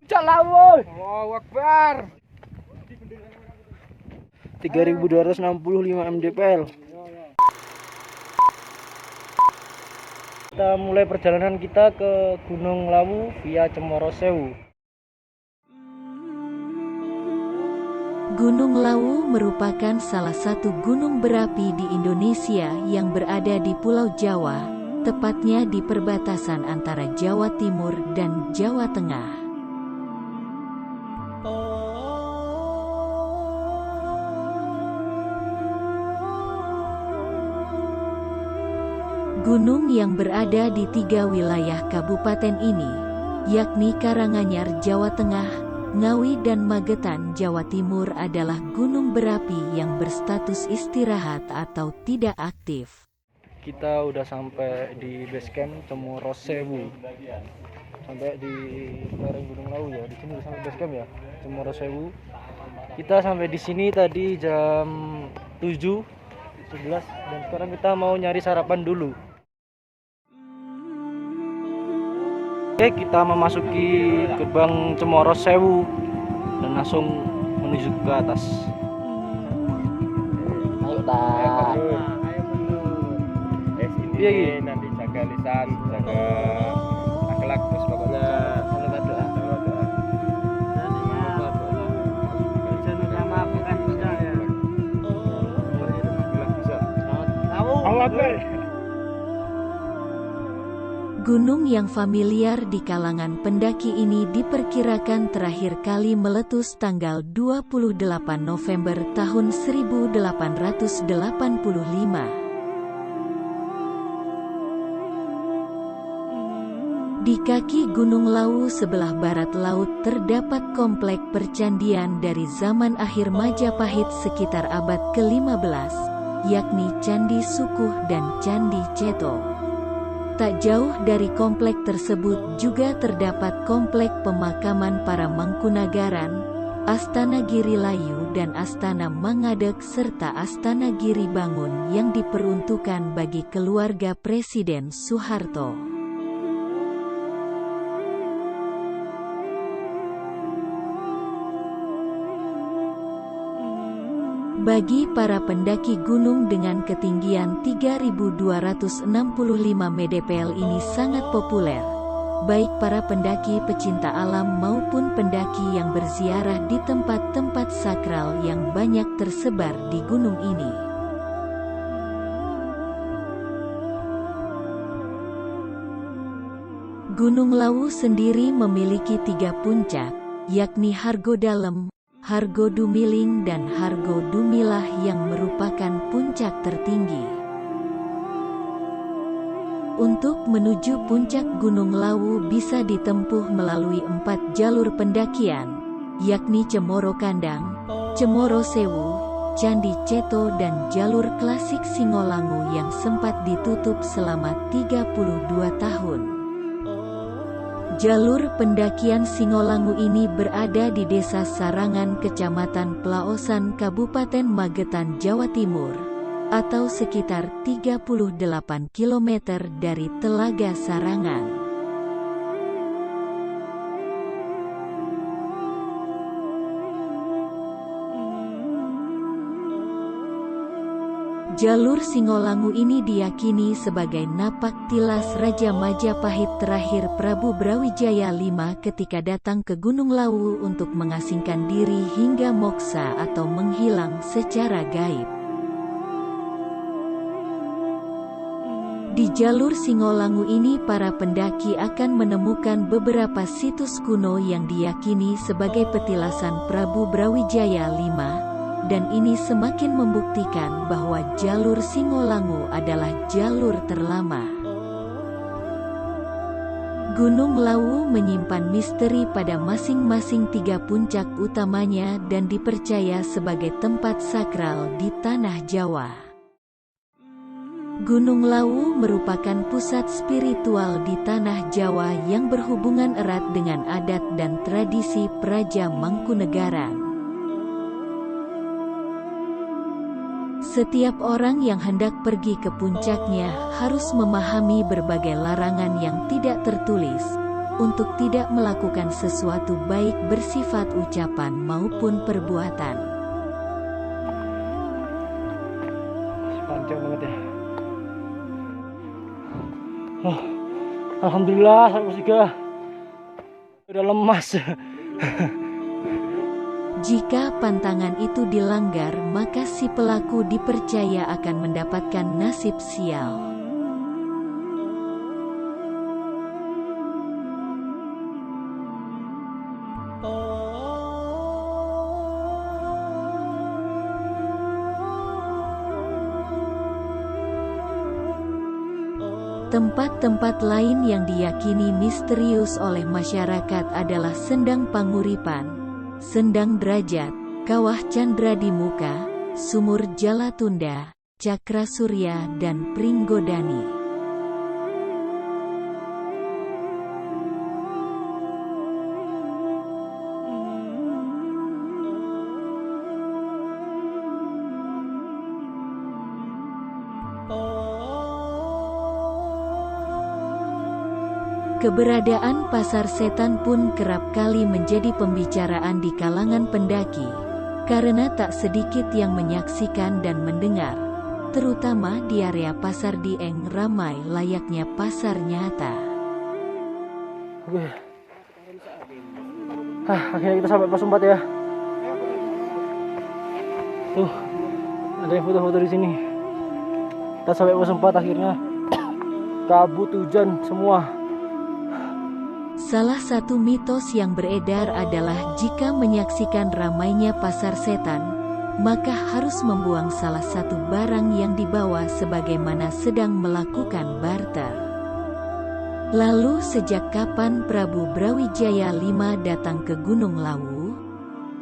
Calawo. Allahu Akbar. 3265 mdpl. Kita mulai perjalanan kita ke Gunung Lawu via Cemoro Sewu. Gunung Lawu merupakan salah satu gunung berapi di Indonesia yang berada di Pulau Jawa, tepatnya di perbatasan antara Jawa Timur dan Jawa Tengah. Gunung yang berada di 3 wilayah kabupaten ini, yakni Karanganyar, Jawa Tengah, Ngawi dan Magetan, Jawa Timur adalah gunung berapi yang berstatus istirahat atau tidak aktif. Kita udah sampai di base camp Cemoro Sewu. Sampai di lereng Gunung Lawu ya. Di sini udah sampai base camp ya, Cemoro Sewu. Kita sampai di sini tadi jam 7:11 dan sekarang kita mau nyari sarapan dulu. Oke, kita memasuki gerbang Cemoro Sewu dan langsung menuju ke atas. Ayo tak. Iya, iya. Nanti jaga lisan, jaga akhlak, terus pokoknya selalu doa. Gunung yang familiar di kalangan pendaki ini diperkirakan terakhir kali meletus tanggal 28 November tahun 1885. Di kaki Gunung Lawu sebelah barat laut terdapat komplek percandian dari zaman akhir Majapahit sekitar abad ke-15, yakni Candi Sukuh dan Candi Ceto. Tak jauh dari komplek tersebut juga terdapat komplek pemakaman para Mangkunagaran, Astana Giri Layu dan Astana Mangadek serta Astana Giri Bangun yang diperuntukkan bagi keluarga Presiden Soeharto. Bagi para pendaki gunung dengan ketinggian 3265 mdpl ini sangat populer, baik para pendaki pecinta alam maupun pendaki yang berziarah di tempat-tempat sakral yang banyak tersebar di gunung ini. Gunung Lawu sendiri memiliki 3 puncak, yakni Hargodalem, Hargo Dumiling dan Hargo Dumilah yang merupakan puncak tertinggi. Untuk menuju puncak Gunung Lawu bisa ditempuh melalui 4 jalur pendakian, yakni Cemoro Kandang, Cemoro Sewu, Candi Ceto dan jalur klasik Singolangu yang sempat ditutup selama 32 tahun. Jalur pendakian Singolangu ini berada di Desa Sarangan, Kecamatan Plaosan, Kabupaten Magetan, Jawa Timur, atau sekitar 38 km dari Telaga Sarangan. Jalur Singolangu ini diyakini sebagai napak tilas Raja Majapahit terakhir Prabu Brawijaya V ketika datang ke Gunung Lawu untuk mengasingkan diri hingga moksa atau menghilang secara gaib. Di jalur Singolangu ini para pendaki akan menemukan beberapa situs kuno yang diyakini sebagai petilasan Prabu Brawijaya V. Dan ini semakin membuktikan bahwa jalur Singolangu adalah jalur terlama. Gunung Lawu menyimpan misteri pada masing-masing 3 puncak utamanya dan dipercaya sebagai tempat sakral di tanah Jawa. Gunung Lawu merupakan pusat spiritual di tanah Jawa yang berhubungan erat dengan adat dan tradisi Praja Mangkunegaran. Setiap orang yang hendak pergi ke puncaknya harus memahami berbagai larangan yang tidak tertulis, untuk tidak melakukan sesuatu baik bersifat ucapan maupun perbuatan. Panjang banget ya. Oh, alhamdulillah sampai juga udah lemas. Jika pantangan itu dilanggar, maka si pelaku dipercaya akan mendapatkan nasib sial. Tempat-tempat lain yang diyakini misterius oleh masyarakat adalah Sendang Panguripan, Sendang Derajat, Kawah Candra di Muka, Sumur Jalatunda, Cakra Surya dan Pringgodani. Keberadaan pasar setan pun kerap kali menjadi pembicaraan di kalangan pendaki, karena tak sedikit yang menyaksikan dan mendengar, terutama di area pasar Dieng ramai layaknya pasar nyata. Oke. Akhirnya kita sampai pos 4 ya. Tuh, ada yang foto-foto di sini. Kita sampai pos 4 akhirnya. Kabut, hujan semua. Salah satu mitos yang beredar adalah jika menyaksikan ramainya pasar setan, maka harus membuang salah satu barang yang dibawa sebagaimana sedang melakukan barter. Lalu sejak kapan Prabu Brawijaya V datang ke Gunung Lawu?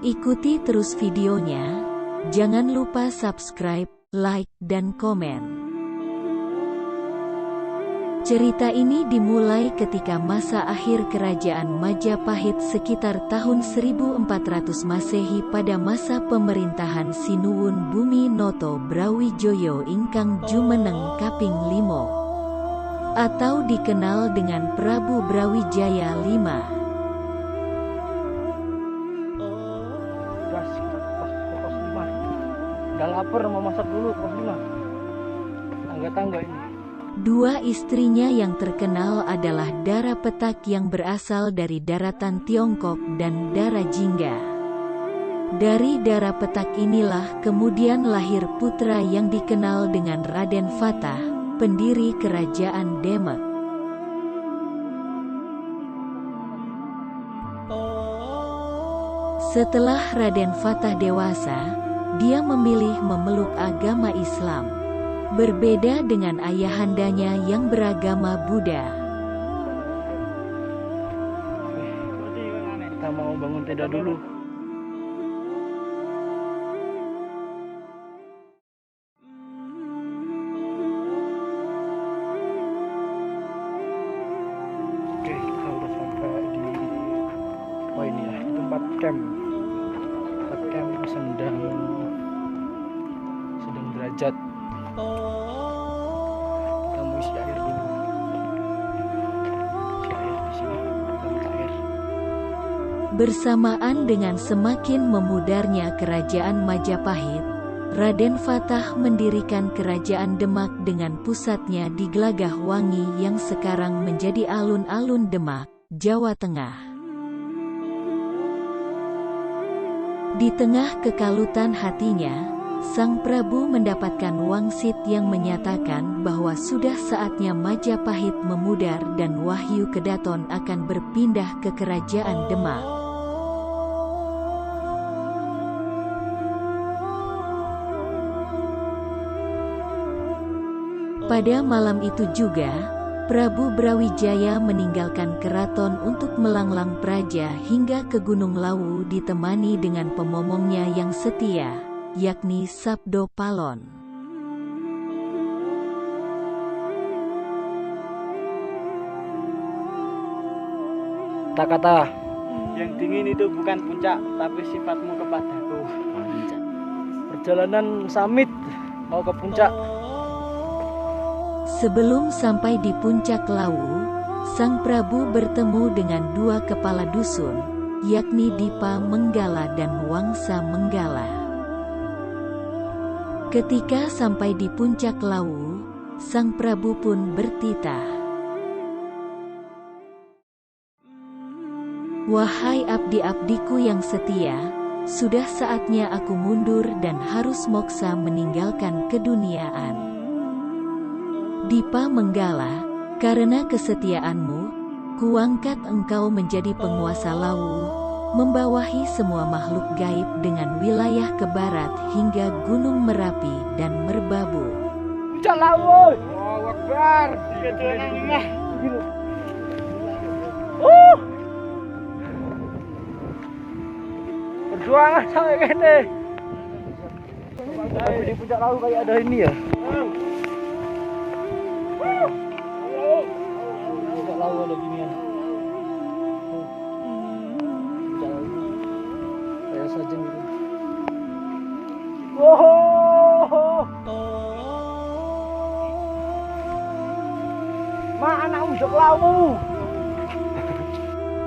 Ikuti terus videonya, jangan lupa subscribe, like, dan komen. Cerita ini dimulai ketika masa akhir kerajaan Majapahit sekitar tahun 1400 Masehi pada masa pemerintahan Sinuwun Bumi Noto Brawijoyo ingkang jumeneng kaping 5, atau dikenal dengan Prabu Brawijaya V. Gas, pos 5. Udah lapar mau masak dulu pos 5. Tangga-tangga ini. Dua istrinya yang terkenal adalah Dara Petak yang berasal dari daratan Tiongkok dan Dara Jingga. Dari Dara Petak inilah kemudian lahir putra yang dikenal dengan Raden Fatah, pendiri kerajaan Demak. Setelah Raden Fatah dewasa, dia memilih memeluk agama Islam. Berbeda dengan ayahandanya yang beragama Buddha. Kita mau bangun tenda dulu. Oke, kita udah sampai di ini ya, di tempat camp. Tempat camp Sendang Derajat. Kita mau isi air dulu. Isi air di sini. Kita minta air. Bersamaan dengan semakin memudarnya kerajaan Majapahit, Raden Fatah mendirikan kerajaan Demak dengan pusatnya di Gelagahwangi yang sekarang menjadi alun-alun Demak, Jawa Tengah. Di tengah kekalutan hatinya, Sang Prabu mendapatkan wangsit yang menyatakan bahwa sudah saatnya Majapahit memudar dan Wahyu Kedaton akan berpindah ke kerajaan Demak. Pada malam itu juga, Prabu Brawijaya meninggalkan keraton untuk melanglang praja hingga ke Gunung Lawu ditemani dengan pemomongnya yang setia, yakni Sabdo Palon. Kata-kata yang dingin itu bukan puncak, tapi sifatmu kepadaku. perjalanan summit mau ke puncak. Sebelum sampai di puncak Lawu, Sang Prabu bertemu dengan dua kepala dusun, yakni Dipa Menggala dan Wangsa Menggala. Ketika sampai di puncak Lawu, Sang Prabu pun bertitah. Wahai abdi-abdiku yang setia, sudah saatnya aku mundur dan harus moksa meninggalkan keduniaan. Dipa Menggala, karena kesetiaanmu, kuangkat engkau menjadi penguasa Lawu, membawahi semua makhluk gaib dengan wilayah ke barat hingga Gunung Merapi dan Merbabu. Puncak Lawu. Allahu Akbar. Perjuangan sampai kene. Tapi di puncak Lawu kayak ada ini ya. Puncak Lawu ada ginian. Puncak Lawu. Kayak sajen gitu. Mana puncak Lawu?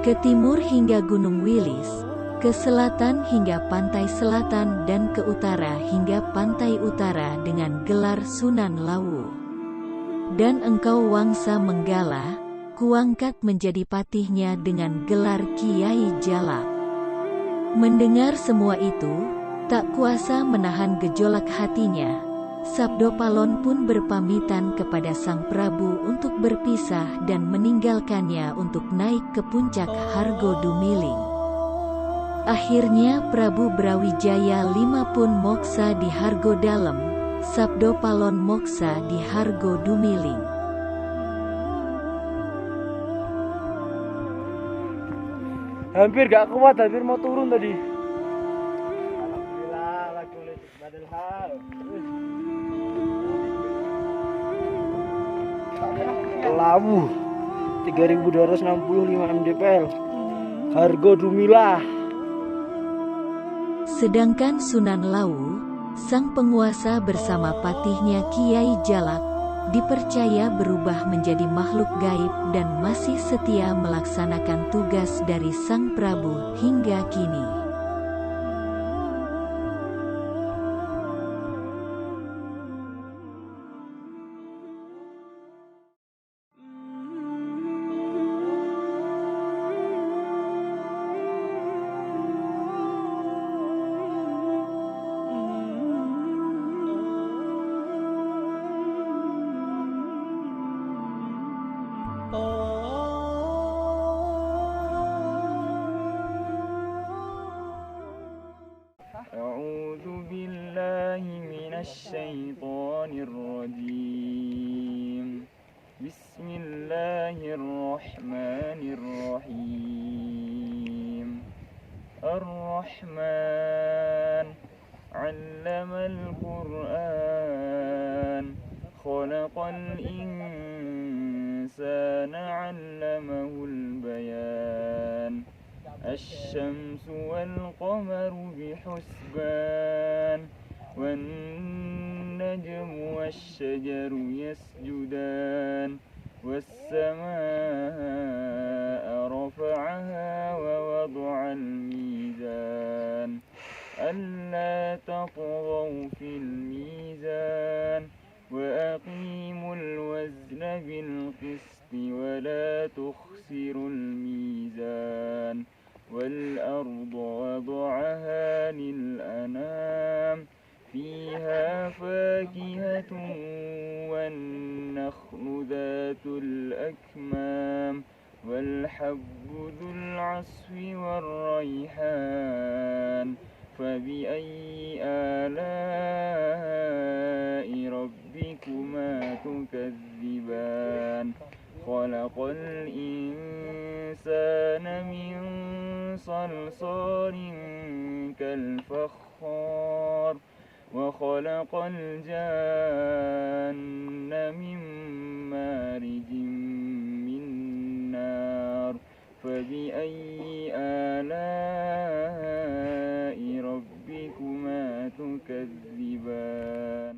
Ke timur hingga Gunung Wilis, ke selatan hingga pantai selatan dan ke utara hingga pantai utara dengan gelar Sunan Lawu. Dan engkau Wangsa Menggala, kuangkat menjadi patihnya dengan gelar Kiai Jalak. Mendengar semua itu, tak kuasa menahan gejolak hatinya. Sabdo Palon pun berpamitan kepada Sang Prabu untuk berpisah dan meninggalkannya untuk naik ke puncak Hargo Dumiling. Akhirnya Prabu Brawijaya V pun moksa di Hargo Dalem, Sabdo Palon moksa di Hargo Dumiling. Hampir gak kuat, hampir mau turun tadi. Alhamdulillah, lagu badal hal. Lawu 3265 mdpl. Hargo Dumilah. Sedangkan Sunan Lawu, sang penguasa bersama patihnya Kiai Jalak, dipercaya berubah menjadi makhluk gaib dan masih setia melaksanakan tugas dari Sang Prabu hingga kini. A'udzu billahi minasyaitonir rajim. Bismillahirrahmanirrahim. Ar-Rahman 'allamal Qur'an, khalaqal insana 'allamahul bayan. الشمس والقمر بحسبان والنجم والشجر يسجدان والسماء رفعها ووضع الميزان ألا تطغوا في الميزان وأقيموا الوزن بالقسط ولا تخسروا الميزان والأرض وضعها للأنام فيها فاكهة والنخل ذات الأكمام والحب ذو العصف والريحان فبأي آلاء ربكما تكذبان خلق الإنسان من صلصال كالفخار وخلق الجان من مارج من نار فبأي آلاء ربكما تكذبان.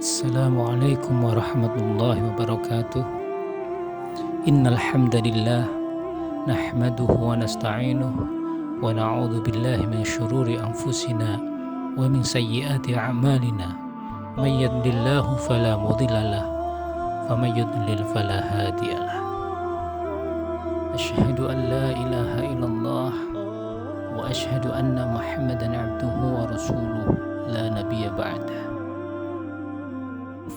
Assalamualaikum warahmatullahi wabarakatuh. Innal hamdalillah nahmaduhu wa nasta'inuhu wa na'udzu billahi min syururi anfusina wa min sayyiati a'malina. May yahdihillahu fala mudhillalah wa may yudlil fala hadiyalah. Asyhadu an la ilaha illallah wa asyhadu anna Muhammadan abduhu wa rasuluhu la nabiyya ba'dah.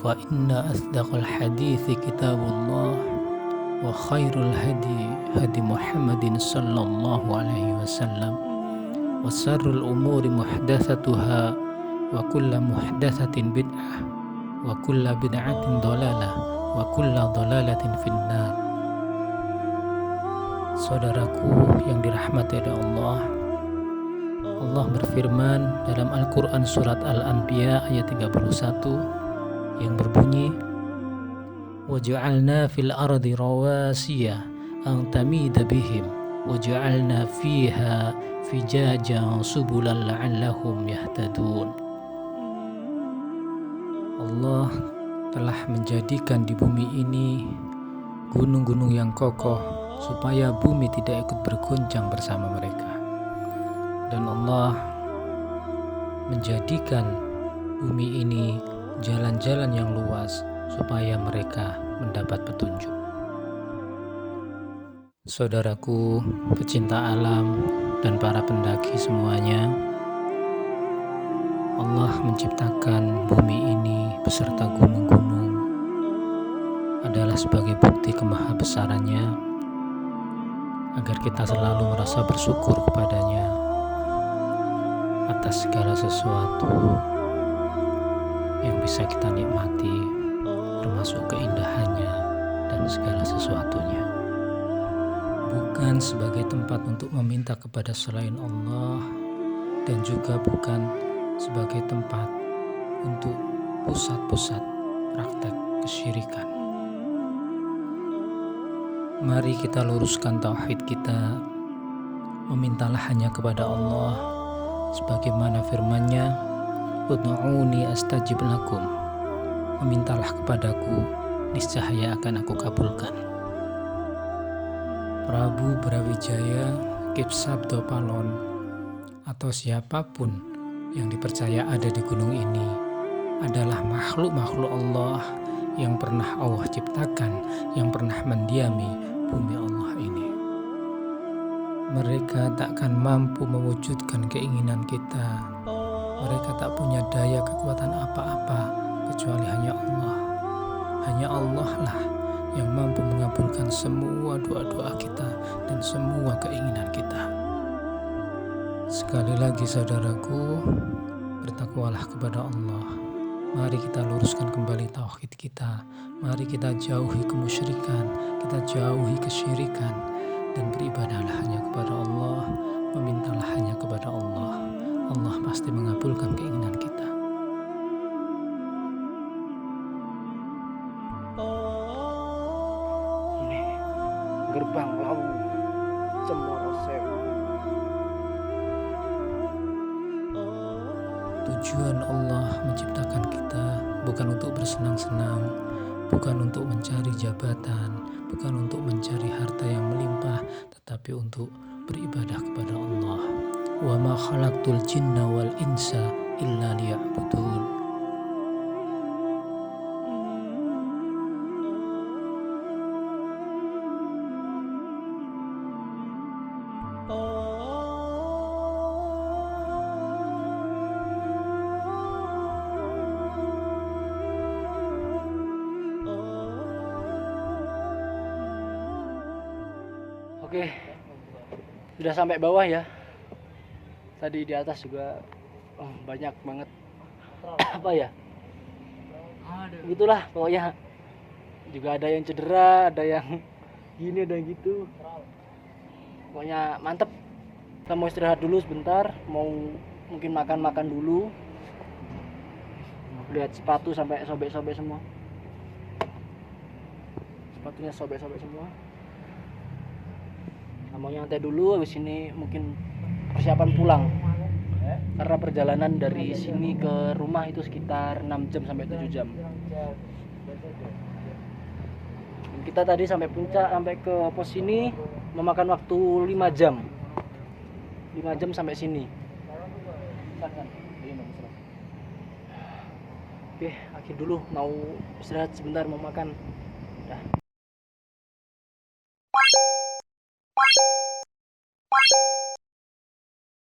Fa inna asdaqal hadithi kitabullah wa khairul hadi Muhammadin sallallahu alaihi wasallam wa sarrul umuri muhdatsatuha wa kullu muhdatsatin bid'ah wa kullu bid'atin dhalalah wa kullu dhalalatin finnar. Saudaraku yang dirahmati oleh Allah, Allah berfirman dalam Al-Quran surat Al-Anbiya ayat 31 yang berbunyi, وَجَعَلْنَا فِي الْأَرْضِ رَوَاسِيَ أَنْ تَمِيدَ بِهِمْ وَجَعَلْنَا فِيهَا فِجَاجًا سُبُلًا لَعَلَّهُمْ يَهْتَدُونَ. Allah telah menjadikan di bumi ini gunung-gunung yang kokoh supaya bumi tidak ikut bergoncang bersama mereka. Dan Allah menjadikan bumi ini jalan-jalan yang luas supaya mereka mendapat petunjuk. Saudaraku, pecinta alam dan para pendaki semuanya, Allah menciptakan bumi ini beserta gunung-gunung adalah sebagai bukti kemahabesarannya agar kita selalu merasa bersyukur kepadanya atas segala sesuatu yang bisa kita nikmati, termasuk keindahannya dan segala sesuatunya. Bukan sebagai tempat untuk meminta kepada selain Allah, dan juga bukan sebagai tempat untuk pusat-pusat praktek kesyirikan. Mari kita luruskan tauhid kita, memintalah hanya kepada Allah, sebagaimana firman-Nya, ud'uuni astajib lakum. Memintalah kepadaku, niscaya akan aku kabulkan. Prabu Brawijaya Kipsabdopalon atau siapapun yang dipercaya ada di gunung ini adalah makhluk-makhluk Allah yang pernah Allah ciptakan, yang pernah mendiami bumi Allah ini. Mereka takkan mampu mewujudkan keinginan kita. Mereka tak punya daya kekuatan apa-apa kecuali hanya Allah. Hanya Allah lah yang mampu mengabulkan semua doa-doa kita dan semua keinginan kita. Sekali lagi saudaraku, bertakwalah kepada Allah. Mari kita luruskan kembali tauhid kita. Mari kita jauhi kemusyrikan, kita jauhi kesyirikan, dan beribadahlah hanya kepada Allah, memintalah hanya kepada Allah. Allah pasti mengabulkan keinginan kita. Gerbang Lawu Cemoro Sewu. Tujuan Allah menciptakan kita bukan untuk bersenang-senang, bukan untuk mencari jabatan, bukan untuk mencari harta yang melimpah, tetapi untuk beribadah kepada Allah. Wa ma khalaqtul jinna wal insa illa liya'budun. Oke, sudah sampai bawah ya. Tadi di atas juga banyak banget apa ya? Gitulah pokoknya. Juga ada yang cedera, ada yang gini, ada yang gitu. Pokoknya mantep. Kita mau istirahat dulu sebentar, mau mungkin makan dulu. Lihat sepatu sampai sobek-sobek semua. Sepatunya sobek-sobek semua. Mau nyantai dulu, habis ini mungkin persiapan pulang. Karena perjalanan dari sini ke rumah itu sekitar 6 jam sampai 7 jam. Dan kita tadi sampai puncak, sampai ke pos ini memakan waktu 5 jam. 5 jam sampai sini. Oke, akhir dulu mau istirahat sebentar mau makan. Dah.